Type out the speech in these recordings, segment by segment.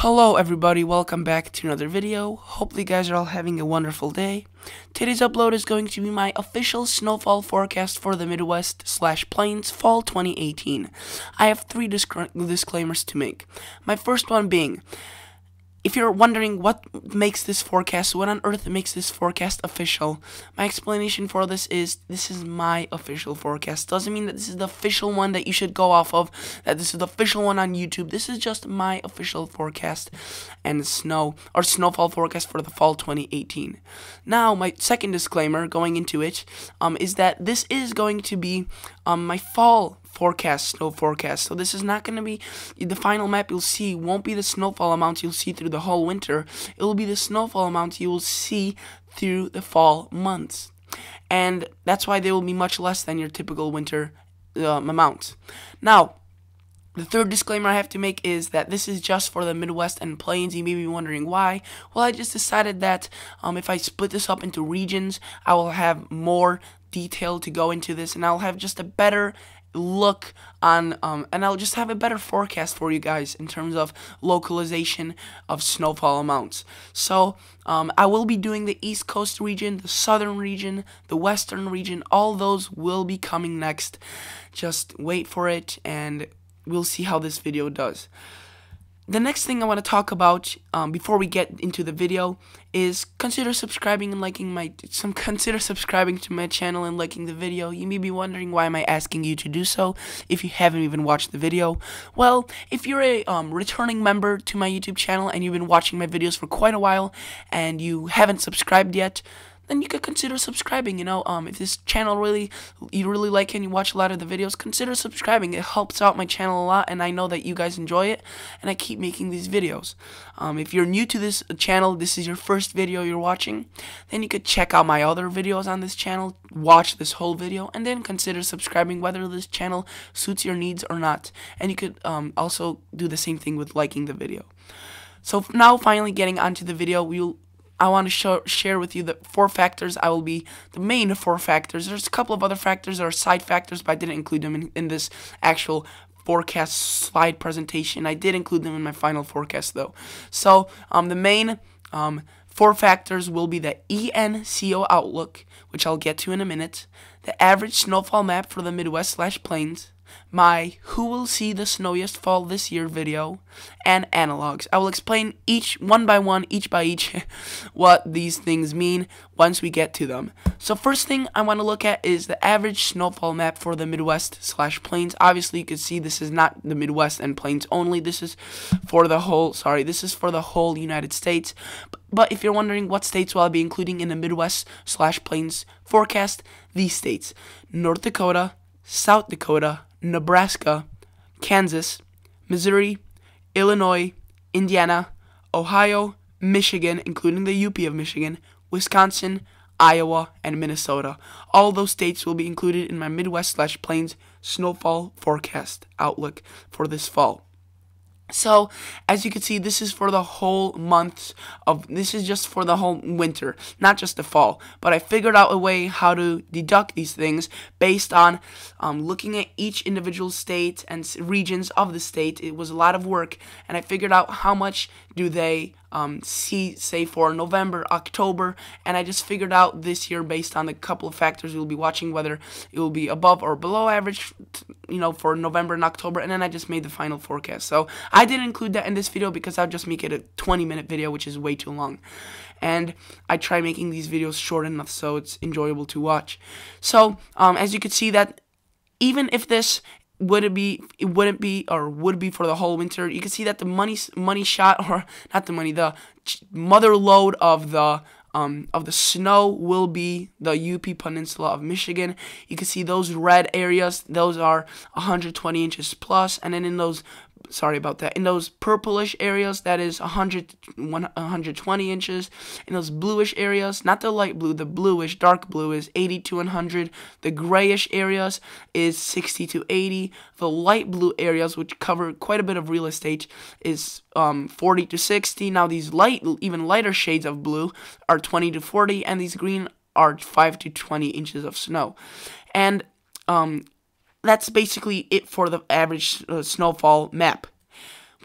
Hello everybody, welcome back to another video. Hopefully you guys are all having a wonderful day. Today's upload is going to be my official snowfall forecast for the Midwest/Plains Fall 2018. I have three disclaimers to make. My first one being, if you're wondering what makes this forecast, what on earth makes this forecast official, my explanation for this is my official forecast. Doesn't mean that this is the official one that you should go off of, that this is the official one on YouTube. This is just my official forecast and snowfall forecast for the fall 2018. Now, my second disclaimer going into it is that this is going to be my fall snow forecast. So this is not going to be the final map you'll see. Won't be the snowfall amount you'll see through the whole winter. It will be the snowfall amount you will see through the fall months, and that's why they will be much less than your typical winter amount. Now, the third disclaimer I have to make is that this is just for the Midwest and Plains. You may be wondering why. Well, I just decided that if I split this up into regions, I will have more detail to go into this, and I'll have just a better look on and I'll just have a better forecast for you guys in terms of localization of snowfall amounts. So I will be doing the East Coast region, the Southern region, the Western region. All those will be coming next. Just wait for it and we'll see how this video does. The next thing I want to talk about before we get into the video is consider subscribing and liking consider subscribing to my channel and liking the video. You may be wondering, why am I asking you to do so if you haven't even watched the video? Well, if you're a returning member to my YouTube channel and you've been watching my videos for quite a while and you haven't subscribed yet, then you could consider subscribing. If this channel you really like it and you watch a lot of the videos, consider subscribing. It helps out my channel a lot, and I know that you guys enjoy it, and I keep making these videos. If you're new to this channel, this is your first video you're watching, then you could check out my other videos on this channel, watch this whole video, and then consider subscribing, whether this channel suits your needs or not. And you could also do the same thing with liking the video. So now, finally getting onto the video, I want to share with you the the main four factors. There's a couple of other factors that are side factors, but I didn't include them in this actual forecast slide presentation. I did include them in my final forecast, though. So the main four factors will be the ENCO outlook, which I'll get to in a minute, the average snowfall map for the Midwest/Plains, my Who Will See the Snowiest Fall This Year video, and analogs. I will explain each by each what these things mean once we get to them. So first thing I want to look at is the average snowfall map for the Midwest/Plains. Obviously, you can see this is not the Midwest and Plains only. This is for the whole United States. But if you're wondering what states will I be including in the Midwest/Plains forecast, these states: North Dakota, South Dakota, Nebraska, Kansas, Missouri, Illinois, Indiana, Ohio, Michigan, including the UP of Michigan, Wisconsin, Iowa, and Minnesota. All those states will be included in my Midwest/Plains snowfall forecast outlook for this fall. So, as you can see, this is for the whole this is just for the whole winter, not just the fall. But I figured out a way how to deduct these things based on looking at each individual state and regions of the state. It was a lot of work, and I figured out how much do they see, say, for November, October, and I just figured out this year based on the couple of factors we'll be watching, whether it will be above or below average, for November and October, and then I just made the final forecast. So I didn't include that in this video because I'll just make it a 20-minute video, which is way too long. And I try making these videos short enough so it's enjoyable to watch. So as you can see, that even if this would be for the whole winter, you can see that the money shot, or not the money, the mother load of the snow will be the UP Peninsula of Michigan. You can see those red areas, those are 120 inches plus, and then in those in those purplish areas, that is 120 inches. In those bluish areas, not the light blue, the bluish, dark blue is 80 to 100. The grayish areas is 60 to 80. The light blue areas, which cover quite a bit of real estate, is 40 to 60. Now these even lighter shades of blue are 20 to 40, and these green are 5 to 20 inches of snow. And that's basically it for the average snowfall map.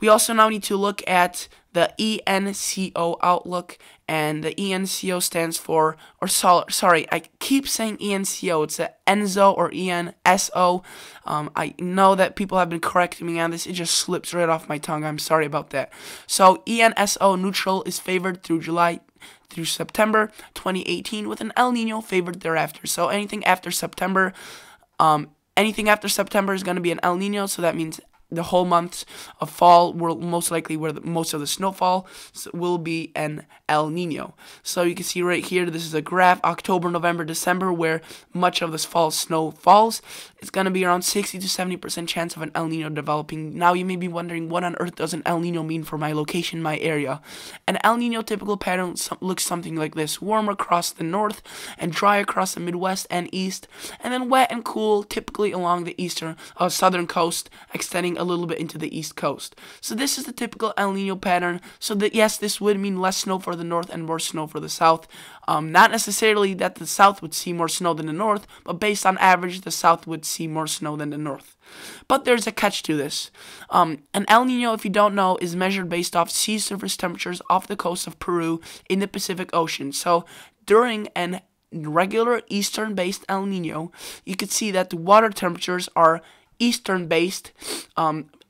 We also now need to look at the ENCO outlook, and the ENCO stands for, sorry, I keep saying ENCO, it's the ENSO or ENSO. I know that people have been correcting me on this, it just slips right off my tongue, I'm sorry about that. So ENSO neutral is favored through July through September 2018, with an El Nino favored thereafter. So anything after September is going to be an El Nino, so that means the whole months of fall will most likely where most of the snowfall will be an El Nino. So you can see right here, this is a graph, October, November, December, where much of this fall snow falls. It's going to be around 60 to 70% chance of an El Nino developing. Now you may be wondering, what on earth does an El Nino mean for my location, my area? An El Nino typical pattern looks something like this: warm across the north and dry across the Midwest and East, and then wet and cool typically along the southern coast, extending a little bit into the East Coast. So this is the typical El Nino pattern. So that, yes, this would mean less snow for the north and more snow for the south. Not necessarily that the south would see more snow than the north, but based on average, the south would see more snow than the north. But there's a catch to this. An El Nino, if you don't know, is measured based off sea surface temperatures off the coast of Peru in the Pacific Ocean. So during an regular eastern-based El Nino, you could see that the water temperatures are eastern-based,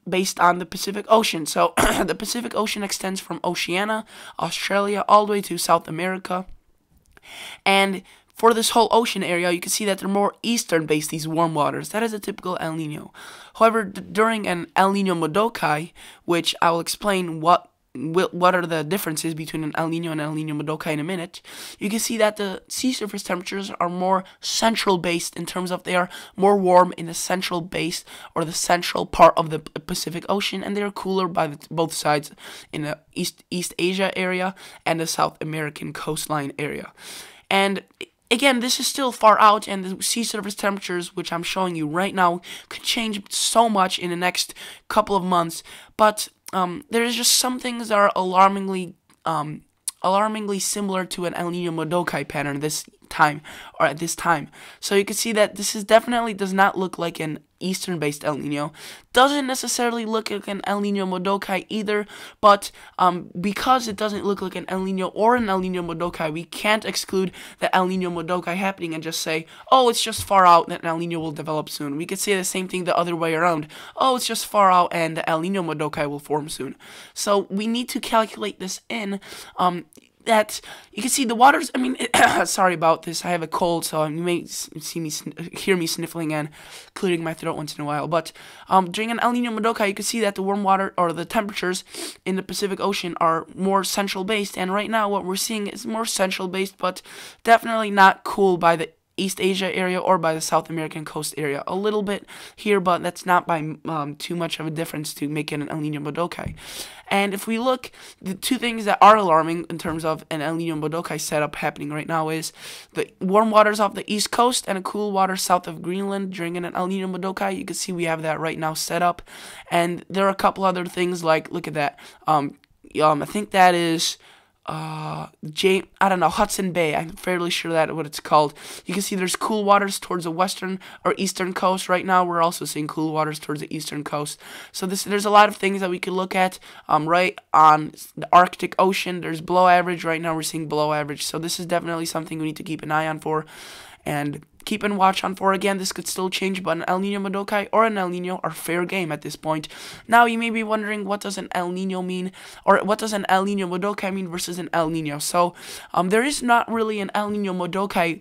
based on the Pacific Ocean. So the Pacific Ocean extends from Oceania, Australia, all the way to South America. And for this whole ocean area, you can see that they're more eastern-based, these warm waters. That is a typical El Nino. However, during an El Nino Modokai, which I will explain what are the differences between an El Nino and El Nino Modokai in a minute, you can see that the sea surface temperatures are more central-based, in terms of they are more warm in the central base, or the central part of the Pacific Ocean, and they are cooler by both sides in the East Asia area and the South American coastline area. And again, this is still far out, and the sea surface temperatures, which I'm showing you right now, could change so much in the next couple of months, but there's just some things that are alarmingly similar to an El Nino Modokai pattern at this time. So you can see that this is definitely does not look like an eastern-based El Nino. Doesn't necessarily look like an El Nino Modokai either, but because it doesn't look like an El Nino or an El Nino Modokai, we can't exclude the El Nino Modokai happening and just say, oh, it's just far out that an El Nino will develop soon. We could say the same thing the other way around. Oh, it's just far out and the El Nino Modokai will form soon. So we need to calculate this in, that you can see the waters. I mean, sorry about this. I have a cold, so you may hear me sniffling and clearing my throat once in a while. But during an El Nino Modokai, you can see that the warm water, or the temperatures in the Pacific Ocean, are more central based. And right now, what we're seeing is more central based, but definitely not cool by the East Asia area or by the South American coast area. A little bit here, but that's not by too much of a difference to make it an El Nino Modokai. And if we look, the two things that are alarming in terms of an El Nino Modokai setup happening right now is the warm waters off the East Coast and a cool water south of Greenland during an El Nino Modokai. You can see we have that right now set up. And there are a couple other things, like, look at that. I think that is Hudson Bay. I'm fairly sure that's what it's called. You can see there's cool waters towards the western or eastern coast. Right now, we're also seeing cool waters towards the eastern coast. So there's a lot of things that we could look at. Right on the Arctic Ocean, there's below average. Right now, we're seeing below average. So this is definitely something we need to keep an eye on for, and keep and watch on for. Again, this could still change, but an El Nino Modokai or an El Nino are fair game at this point. Now, you may be wondering, what does an El Nino mean, or what does an El Nino Modokai mean versus an El Nino? So, there is not really an El Nino Modokai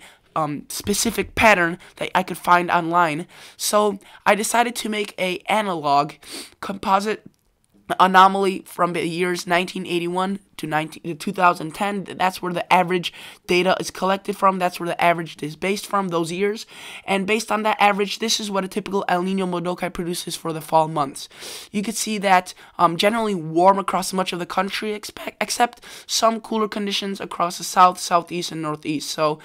specific pattern that I could find online. So, I decided to make a analog composite anomaly from the years 1981 to 2010. That's where the average data is collected from. That's where the average is based from, those years. And based on that average, this is what a typical El Nino Modokai produces for the fall months. You can see that generally warm across much of the country, except some cooler conditions across the south, southeast, and northeast. So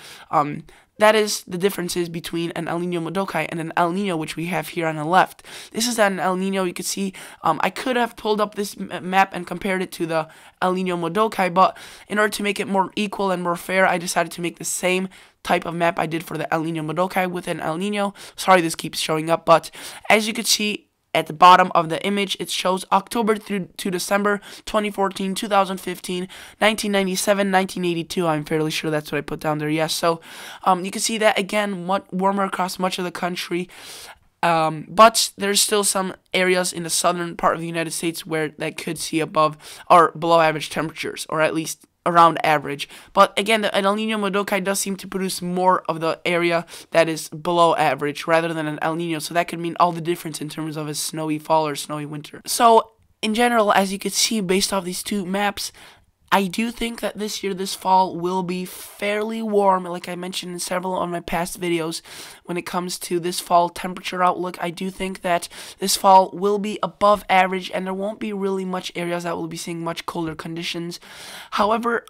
that is the differences between an El Nino Modokai and an El Nino, which we have here on the left. This is an El Nino. You can see I could have pulled up this map and compared it to the El Nino Modokai, but in order to make it more equal and more fair, I decided to make the same type of map I did for the El Nino Modokai with an El Nino. Sorry this keeps showing up, but as you can see, at the bottom of the image, it shows October through to December 2014, 2015, 1997, 1982. I'm fairly sure that's what I put down there. Yes, so you can see that again, warmer across much of the country. But there's still some areas in the southern part of the United States where they could see above or below average temperatures, or at least around average. But again, the El Nino Madokai does seem to produce more of the area that is below average rather than an El Nino, so that could mean all the difference in terms of a snowy fall or snowy winter. So in general, as you can see based off these two maps, I do think that this fall will be fairly warm, like I mentioned in several of my past videos. When it comes to this fall temperature outlook, I do think that this fall will be above average, and there won't be really much areas that will be seeing much colder conditions. However,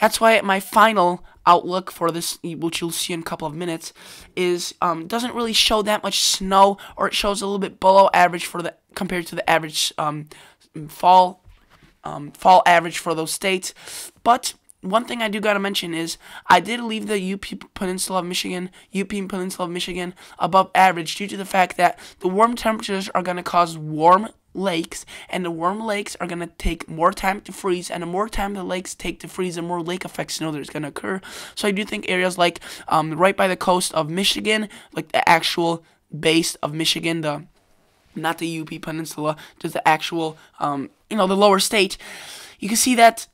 that's why my final outlook for this, which you'll see in a couple of minutes, is doesn't really show that much snow, or it shows a little bit below average for the compared to the average fall average for those states. But one thing I do gotta mention is I did leave the UP Peninsula of Michigan above average due to the fact that the warm temperatures are gonna cause warm lakes, and the warm lakes are gonna take more time to freeze, and the more time the lakes take to freeze, the more lake effect snow there's gonna occur. So I do think areas like right by the coast of Michigan, like the actual base of Michigan, not the UP Peninsula, just the actual, the lower state, you can see that,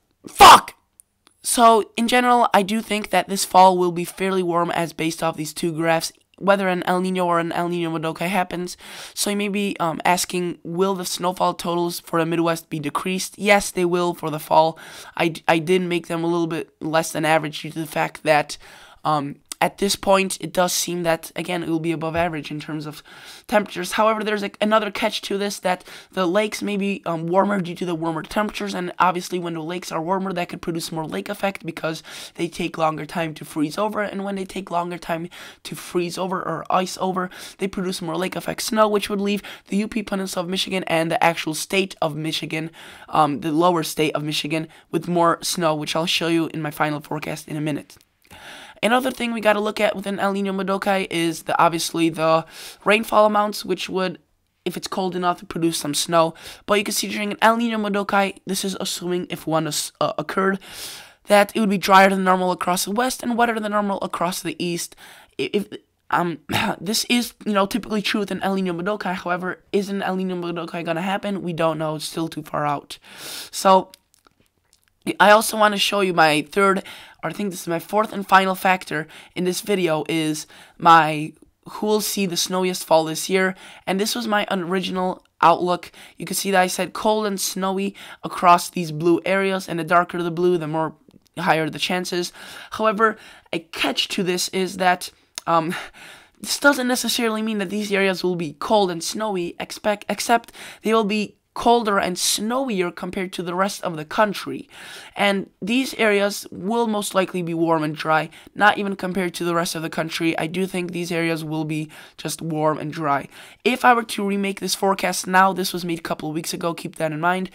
So, in general, I do think that this fall will be fairly warm as based off these two graphs, whether an El Nino or an El Nino Madokai happens. So you may be asking, will the snowfall totals for the Midwest be decreased? Yes, they will for the fall. I did make them a little bit less than average due to the fact that, at this point, it does seem that, again, it will be above average in terms of temperatures. However, there's another catch to this, that the lakes may be warmer due to the warmer temperatures, and obviously when the lakes are warmer, that could produce more lake effect because they take longer time to freeze over, and when they take longer time to freeze over or ice over, they produce more lake effect snow, which would leave the UP Peninsula of Michigan and the actual state of Michigan, the lower state of Michigan, with more snow, which I'll show you in my final forecast in a minute. Another thing we got to look at within El Nino Madokai is obviously the rainfall amounts, which would, if it's cold enough, to produce some snow. But you can see during an El Nino Madokai, this is assuming if one occurred, that it would be drier than normal across the west and wetter than normal across the east. This is, typically true with an El Nino Madokai. However, is an El Nino Madokai going to happen? We don't know. It's still too far out. So I also want to show you my third, or I think this is my fourth and final factor in this video, is who will see the snowiest fall this year. And this was my original outlook. You can see that I said cold and snowy across these blue areas, and the darker the blue, the more higher the chances. However, a catch to this is that this doesn't necessarily mean that these areas will be cold and snowy, except they will be colder and snowier compared to the rest of the country, and these areas will most likely be warm and dry, not even compared to the rest of the country. I do think these areas will be just warm and dry. If I were to remake this forecast now, this was made a couple of weeks ago, keep that in mind,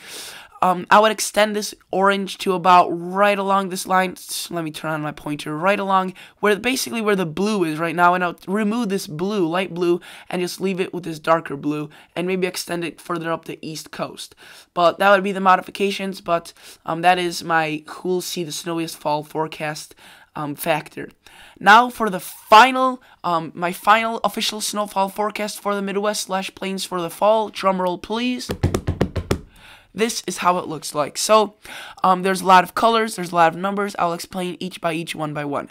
I would extend this orange to about right along this line. Let me turn on my pointer. Right along where the blue is right now, and I'll remove this blue, light blue, and just leave it with this darker blue, and maybe extend it further up the east coast. But that would be the modifications. But that is my who'll see the snowiest fall forecast factor. Now for the final, my final official snowfall forecast for the Midwest/Plains for the fall. Drumroll, please. This is how it looks like. So, there's a lot of colors, there's a lot of numbers. I'll explain each by each, one by one,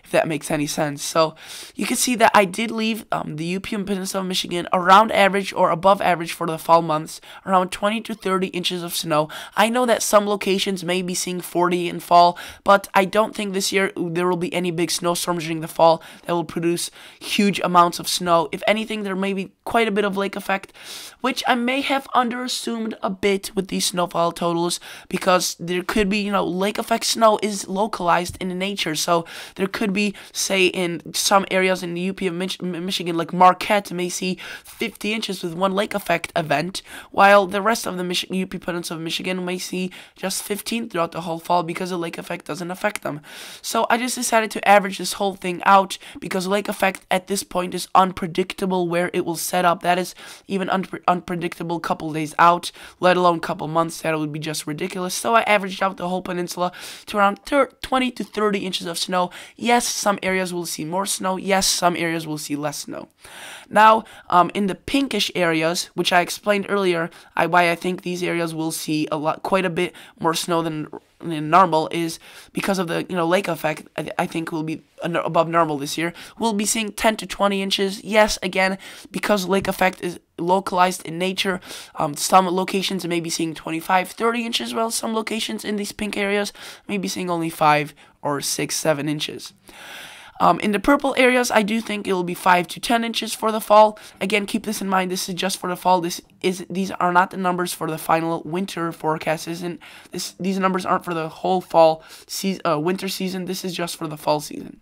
if that makes any sense. So, you can see that I did leave the UP and Peninsula of Michigan around average or above average for the fall months, around 20 to 30 inches of snow. I know that some locations may be seeing 40 in fall, but I don't think this year there will be any big snowstorms during the fall that will produce huge amounts of snow. If anything, there may be quite a bit of lake effect, which I may have underassumed a bit with these snowfall totals, because there could be, lake effect snow is localized in nature, so there could be maybe say in some areas in the UP of Michigan, like Marquette, may see 50 inches with one lake effect event, while the rest of the UP Peninsula of Michigan may see just 15 throughout the whole fall because the lake effect doesn't affect them. So I just decided to average this whole thing out because lake effect at this point is unpredictable where it will set up. That is even unpredictable couple days out, let alone couple months. That would be just ridiculous. So I averaged out the whole peninsula to around 20 to 30 inches of snow. Yes, some areas will see more snow. Yes, some areas will see less snow. Now, in the pinkish areas, which I explained earlier, why I think these areas will see quite a bit more snow than normal is because of the lake effect. I think will be above normal this year. We'll be seeing 10 to 20 inches. Yes, again, because lake effect is localized in nature. Some locations may be seeing 25, 30 inches, while some locations in these pink areas may be seeing only 5 or 6, 7 inches. In the purple areas, I do think it will be 5 to 10 inches for the fall. Again, keep this in mind. This is just for the fall. These are not the numbers for the final winter forecast. These numbers aren't for the whole fall winter season. This is just for the fall season.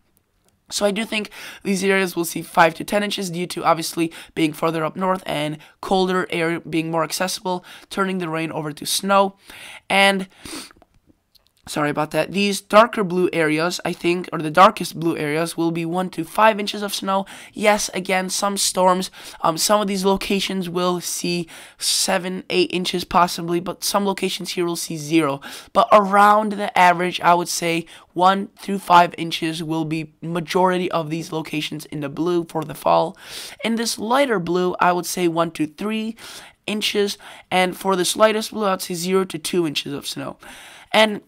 So I do think these areas will see 5 to 10 inches due to obviously being further up north and colder air being more accessible, turning the rain over to snow. And sorry about that. These darker blue areas, I think, or the darkest blue areas, will be 1 to 5 inches of snow. Yes, again, some storms. Some of these locations will see 7, 8 inches possibly, but some locations here will see 0. But around the average, I would say 1 through 5 inches will be majority of these locations in the blue for the fall. In this lighter blue, I would say 1 to 3 inches, and for this lightest blue, I'd say 0 to 2 inches of snow. And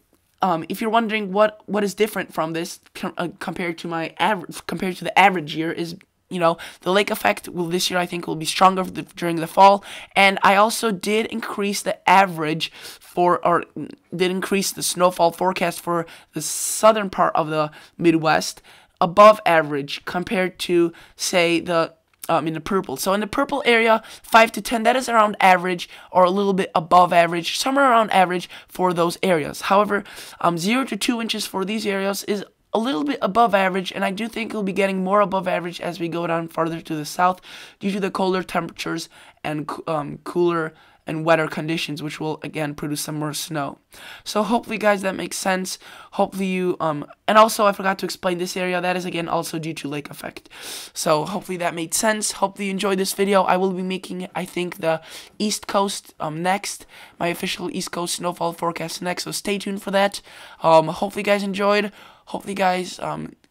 if you're wondering what is different from this compared to the average year, is the lake effect this year I think will be stronger during the fall, and I also did increase the average did increase the snowfall forecast for the southern part of the Midwest above average compared to say in the purple. So in the purple area, 5 to 10, that is around average or a little bit above average, somewhere around average for those areas. However, 0 to 2 inches for these areas is a little bit above average, and I do think it'll be getting more above average as we go down farther to the south due to the colder temperatures and cooler and wetter conditions, which will again produce some more snow. So hopefully, guys, that makes sense. Hopefully you and also I forgot to explain this area, that is again also due to lake effect. So hopefully that made sense. Hopefully you enjoyed this video. I will be making, I think, the East Coast next, my official East Coast snowfall forecast next, so stay tuned for that. Hopefully you guys enjoyed. Hopefully you guys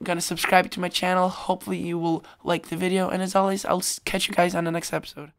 gonna subscribe to my channel. Hopefully you will like the video, and as always, I'll catch you guys on the next episode.